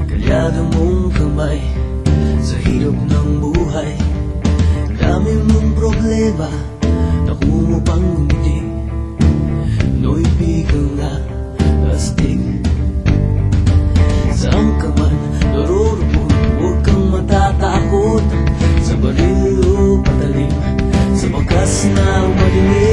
Kalyado mong kamay sa hirap ng buhay. Dami mong problema, naku mo pang ngumiti. No'y bigang na astig. Saan ka man naroroon, huwag kang matatakot. Sa baril o patalim, sa bakas na madilim.